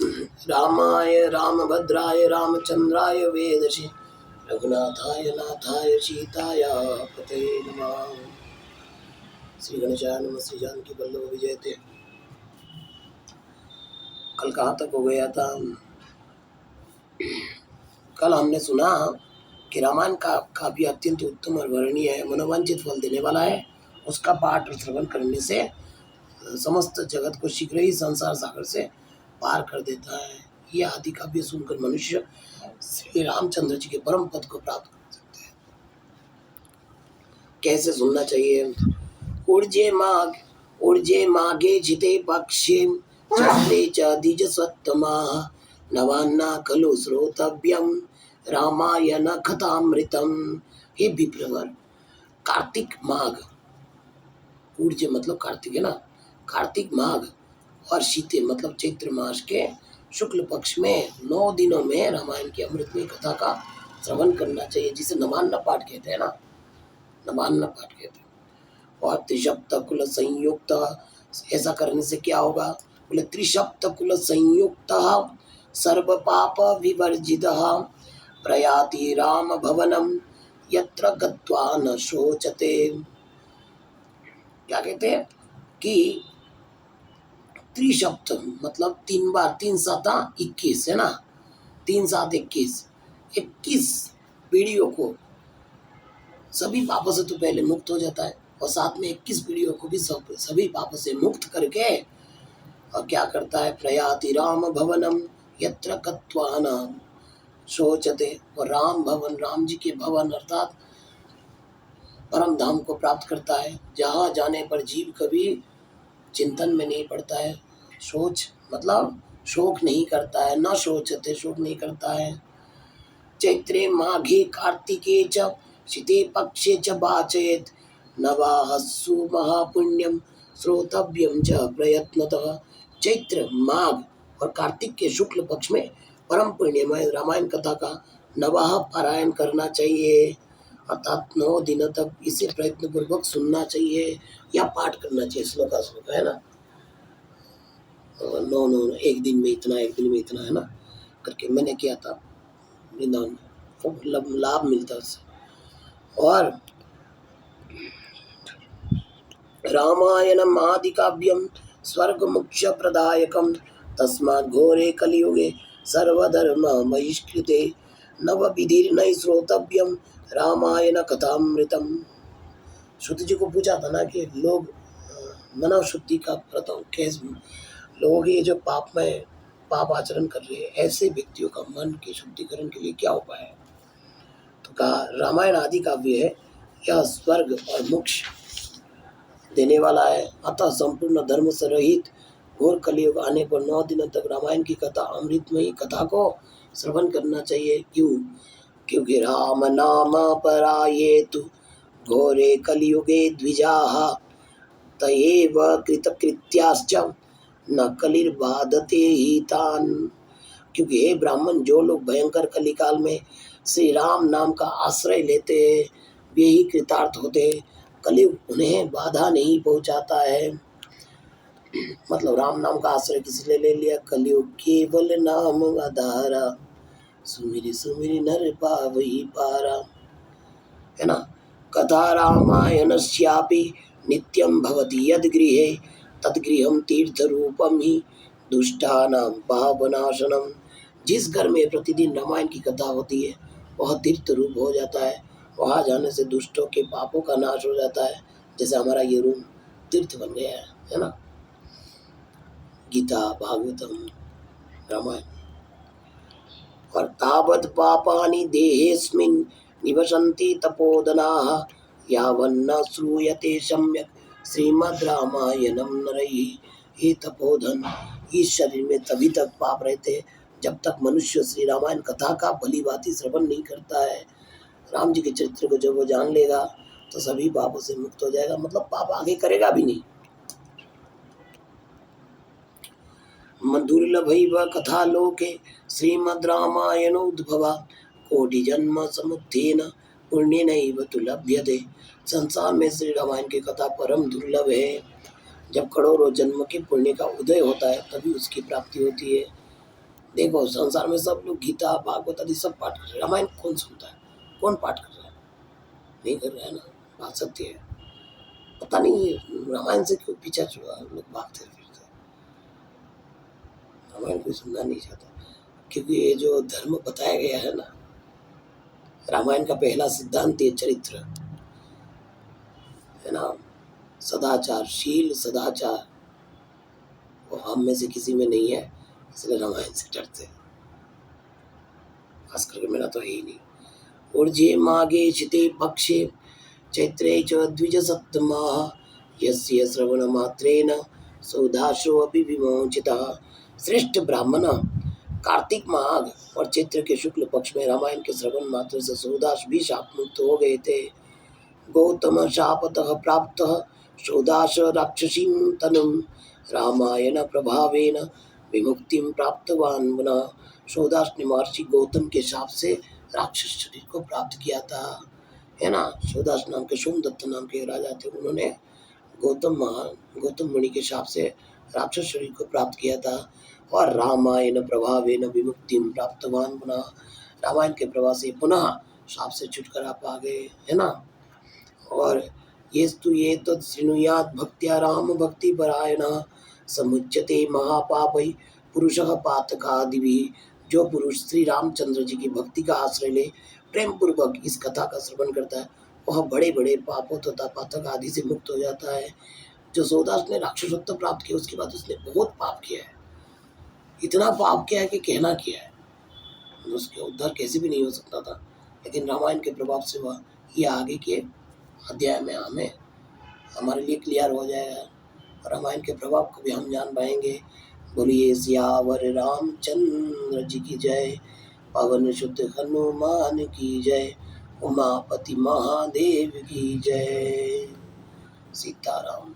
रामाय रामभद्राय रामचंद्राय वेदसे रघुनाथाय नाथाय सीताय पते नमः। श्री गणेशाय नमः। श्री जानकी वल्लभ विजयते। कल कहाँ तक हो गया था? कल हमने सुना कि रामायण का काव्य अत्यंत उत्तम और वर्णनीय है, मनोवांछित फल देने वाला है। उसका पाठ और श्रवण करने से समस्त जगत को शीघ्र ही संसार सागर से पार कर देता है। ये आदि काव्य सुनकर मनुष्य श्री रामचंद्र जी के परम पद को प्राप्त कर सकते हैं। कैसे सुनना चाहिए? ऊर्जे मागे जिते पक्षे चक्रे च द्विज सत्तमा नवान्ना खलु श्रोतव्यम रामायण कथामृतम। हे विप्रवर, कार्तिक माघ, ऊर्जे मतलब कार्तिक है ना, कार्तिक माघ और शीते मतलब चैत्र मास के शुक्ल पक्ष में 9 दिनों में रामायण की अमृतमयी कथा का श्रवण करना चाहिए, जिसे नवान्न पाठ कहते हैं ना, नवान्न पाठ कहते हैं। और त्रिशप्त कुल संयुक्त, ऐसा करने से क्या होगा? बोले त्रिशप्त कुल संयुक्त सर्व पाप विवर्जित प्रयाति राम भवनम यत्र गत्वा न शोचते। क्या कहते हैं कि त्रिशप्त मतलब 3 बार, 3 साता 21 है ना, 3 सात 21 पीढ़ियों को सभी पापों से तो पहले मुक्त हो जाता है, और साथ में 21 पीढ़ियों को भी सभी पापों से मुक्त करके और क्या करता है? प्रयाति राम भवनम यत्र गत्वा न शोचते। और राम भवन, राम जी के भवन अर्थात परम धाम को प्राप्त करता है, जहाँ जाने पर जीव कभी चिंतन में नहीं पड़ता है। सोच मतलब शोक नहीं करता है, न शोचते, शोक नहीं करता है। चैत्रे माघे कार्तिके च शीते पक्षे च वाचयेत् नवाहस्सु महापुण्यम श्रोतव्यम च प्रयत्नतः। चैत्र, माघ और कार्तिक के शुक्ल पक्ष में परम पुण्यमय रामायण कथा का नवाह पारायण करना चाहिए, अर्थात 9 दिनों तक इसे प्रयत्न पूर्वक सुनना चाहिए या पाठ करना चाहिए। श्लोका श्लोका है ना, 9 एक दिन में इतना, एक दिन में इतना है ना करके मैंने किया था वृंदावन में, खूब लाभ मिलता है उससे। और रामायणम आदि काव्यम स्वर्ग मोक्ष प्रदायकम तस्मात् घोरे कलियुगे सर्वधर्म बहिष्कृते नव विधिर नई श्रोतव्यम रामायण कथामृतम। श्रुति जी को पूछा था ना कि लोग मानव शुद्धि का प्रथम कैसे, लोग ये जो पाप आचरण कर रहे हैं, ऐसे व्यक्तियों का मन के शुद्धिकरण के लिए क्या उपाय है? तो कहा रामायण आदि काव्य है, यह स्वर्ग और मोक्ष देने वाला है। अतः संपूर्ण धर्म से रहित घोर कलियुग आने पर 9 दिनों तक रामायण की कथा, अमृतमयी कथा को श्रवण करना चाहिए। क्यों? क्योंकि राम नाम परायेतु घोरे कलियुगे द्विजाः तयेव कृतकृत्याश्च न कलिर्बाधते ही तान। क्योंकि हे ब्राह्मण, जो लोग भयंकर कलिकाल में श्री राम नाम का आश्रय लेते हैं, वे ही कृतार्थ होते हैं। कलियुग उन्हें बाधा नहीं पहुंचाता है। मतलब राम नाम का आश्रय किसने ले लिया? कलियुग केवल नाम आधारा, सुमिरि सुमिरि नर पावई पारा, है ना। कथा रामायणस्यापि नित्यं भवति यद गृहे तद्गृहं तीर्थ रूपम ही दुष्टानां पापनाशनम। जिस घर में प्रतिदिन रामायण की कथा होती है वह तीर्थ रूप हो जाता है, वहाँ जाने से दुष्टों के पापों का नाश हो जाता है। जैसे हमारा ये रूम तीर्थ बन गया है ना। गीता, भागवतम, रामायण। और तावत् पापानि देहेऽस्मिन् निवसन्ति तपोधनाः यावन्न श्रूयते सम्यक् श्रीमद् रामायणं नरैः। हे तपोधन, इस शरीर में तभी तक पाप रहते जब तक मनुष्य श्री रामायण कथा का भली भांति श्रवण नहीं करता है। राम जी के चरित्र को जब वो जान लेगा तो सभी पापों से मुक्त हो जाएगा, मतलब पाप आगे करेगा भी नहीं। दुर्लभैव कथा लोके श्रीमद् रामायणोद्भवा कोटि जन्म समुत्थेन पुण्येनैव तु लभ्यते। संसार में श्री रामायण की कथा परम दुर्लभ है। जब करोड़ों जन्म के पुण्य का उदय होता है तभी उसकी प्राप्ति होती है। देखो संसार में सब लोग गीता भागवत आदि सब पाठ कर रहे हैं, रामायण कौन सुनता है, कौन पाठ कर रहा है? नहीं कर रहा है ना। बात सत्य है। पता नहीं ये रामायण से क्यों पीछा छुड़ा, लोग भागते फिरते। रामायण कोई सुनना नहीं चाहता, क्योंकि ये जो धर्म बताया गया है ना, रामायण का पहला सिद्धांत ये चरित्र है ना, सदाचार, शील सदाचार, वो हम में से किसी में नहीं है, इसलिए रामायण से डरते हैं। खास करके मेरा तो है ही नहीं। ऊर्जे मागे चिते पक्षे चैत्रे च द्विजसप्तमाः यस्य श्रवणमात्रेण सौदाशो अपि विमोचितः। श्रेष्ठ ब्राह्मण कार्तिक माघ और चैत्र के शुक्ल पक्ष में रामायण के श्रवण मात्र से सौदास भी शाप मुक्त हो गए थे। गौतम शापतः प्राप्तः सौदास राक्षसीं तनुं रामायण प्रभावेन विमुक्तिं प्राप्तवान् पुनः। सौदास ने महर्षि गौतम के शाप से राक्षस शरीर को प्राप्त किया था, है ना। सौदास नाम के सोमदत्त नाम के राजा थे, उन्होंने गौतम मुनि के शाप से राक्षस शरीर को प्राप्त किया था। और रामायण प्रभावेन विमुक्तिं प्राप्तवान् पुनः, रामायण के प्रभाव से पुनः शाप से छुटकारा पा गए, है ना। और येस्तु ये तत् शृणुयात् भक्त्या राम भक्ति परायणः समुच्यते महापापै पुरुषः पातकादिभिः। जो पुरुष श्री रामचंद्र जी की भक्ति का आश्रय ले प्रेम पूर्वक इस कथा का श्रवण करता है, वह बड़े बड़े पापों तथा पातक आदि से मुक्त हो जाता है। जो सौदास ने राक्षसत्व प्राप्त किया, उसके बाद उसने बहुत पाप किया है, इतना पाप किया है कि कहना किया है, उसके उद्धार कैसे भी नहीं हो सकता था। लेकिन रामायण के प्रभाव से वह ये आगे के अध्याय में हमें हमारे लिए क्लियर हो जाएगा, और रामायण के प्रभाव को भी हम जान पाएंगे। बोलिए सियावर रामचंद्र जी की जय, पवन सुत हनुमान की जय, उमापति महादेव की जय। सीताराम।